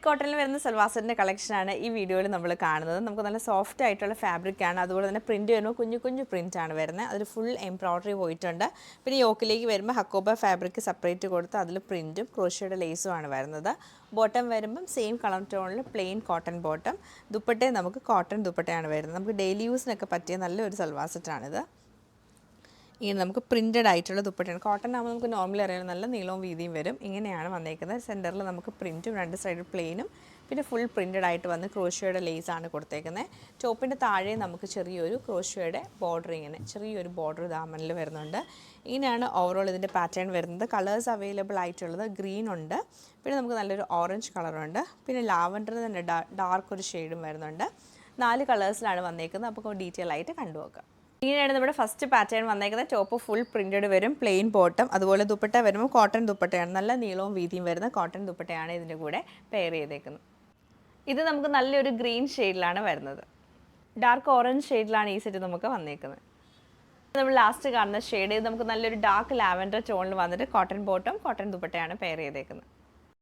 കോട്ടണിൽ വരുന്ന സൽവാർ സെറ്റിൻ്റെ കളക്ഷനാണ് ഈ വീഡിയോയിൽ നമ്മൾ കാണുന്നത്. നമുക്ക് നല്ല സോഫ്റ്റ് ആയിട്ടുള്ള ഫാബ്രിക്കാണ്. അതുപോലെ തന്നെ പ്രിൻറ്റ് വരുമ്പോൾ കുഞ്ഞു കുഞ്ഞു പ്രിൻ്റാണ് വരുന്നത്. അതിൽ ഫുൾ എംബ്രോയ്ഡറി പോയിട്ടുണ്ട്. പിന്നെ യോക്കിലേക്ക് വരുമ്പോൾ ഹക്കോബ ഫാബ്രിക് സെപ്പറേറ്റ് കൊടുത്ത് അതിൽ പ്രിൻറ്റും ക്രോഷ്യയുടെ ലേസുമാണ് വരുന്നത്. ബോട്ടം വരുമ്പം സെയിം കളർ ടോണിൽ പ്ലെയിൻ കോട്ടൺ ബോട്ടം. ദുപ്പട്ടയും നമുക്ക് കോട്ടൺ ദുപ്പട്ടയാണ് വരുന്നത്. നമുക്ക് ഡെയിലി യൂസിനൊക്കെ പറ്റിയ നല്ലൊരു സൽവാർ സെറ്റാണിത്. ഇങ്ങനെ നമുക്ക് പ്രിൻറ്റഡ് ആയിട്ടുള്ള ദുപ്പട്ടയാണ്. കോട്ടൺ ആകുമ്പോൾ നമുക്ക് നോർമലി അറിയാം നല്ല നീളവും വീതിയും വരും. ഇങ്ങനെയാണ് വന്നേക്കുന്നത്. സെൻറ്ററിൽ നമുക്ക് പ്രിൻറ്റും രണ്ട് സൈഡിൽ പ്ലെയിനും പിന്നെ ഫുൾ പ്രിൻറ്റഡ് ആയിട്ട് വന്ന് ക്രോഷ്യയുടെ ലേസാണ് കൊടുത്തേക്കുന്നത്. ടോപ്പിൻ്റെ താഴെ നമുക്ക് ചെറിയൊരു ക്രോഷ്യയുടെ ബോർഡർ ഇങ്ങനെ ചെറിയൊരു ബോർഡർ ദാമനിൽ വരുന്നുണ്ട്. ഇങ്ങനെയാണ് ഓവറോൾ ഇതിൻ്റെ പാറ്റേൺ വരുന്നത്. കളേഴ്സ് അവൈലബിൾ ആയിട്ടുള്ളത് ഗ്രീൻ ഉണ്ട്, പിന്നെ നമുക്ക് നല്ലൊരു ഓറഞ്ച് കളറുണ്ട്, പിന്നെ ലാവൻഡർ തന്നെ ഡാർക്ക് ഒരു ഷെയ്ഡും വരുന്നുണ്ട്. 4 കളേഴ്സിലാണ് വന്നേക്കുന്നത്. അപ്പോൾ ഡീറ്റെയിൽ ആയിട്ട് കണ്ടുനോക്കാം. ഇങ്ങനെയാണ് നമ്മുടെ ഫസ്റ്റ് പാറ്റേൺ വന്നേക്കുന്നത്. ടോപ്പ് ഫുൾ പ്രിൻറ്റഡ് വരും, പ്ലെയിൻ ബോട്ടം. അതുപോലെ ദുപ്പട്ട വരുമ്പോൾ കോട്ടൺ ദുപ്പട്ടയാണ്. നല്ല നീളവും വീതിയും വരുന്ന കോട്ടൺ ദുപ്പട്ടയാണ് ഇതിൻ്റെ കൂടെ പെയർ ചെയ്തേക്കുന്നത്. ഇത് നമുക്ക് നല്ലൊരു ഗ്രീൻ ഷെയ്ഡിലാണ് വരുന്നത്. ഡാർക്ക് ഓറഞ്ച് ഷെയ്ഡിലാണ് ഈ സെറ്റ് നമുക്ക് വന്നേക്കുന്നത്. നമ്മൾ ലാസ്റ്റ് കാണുന്ന ഷെയ്ഡ് നമുക്ക് നല്ലൊരു ഡാർക്ക് ലാവൻഡർ ടോണിൽ വന്നിട്ട് കോട്ടൺ ബോട്ടം കോട്ടൺ ദുപ്പട്ടയാണ് പെയർ ചെയ്തേക്കുന്നത്.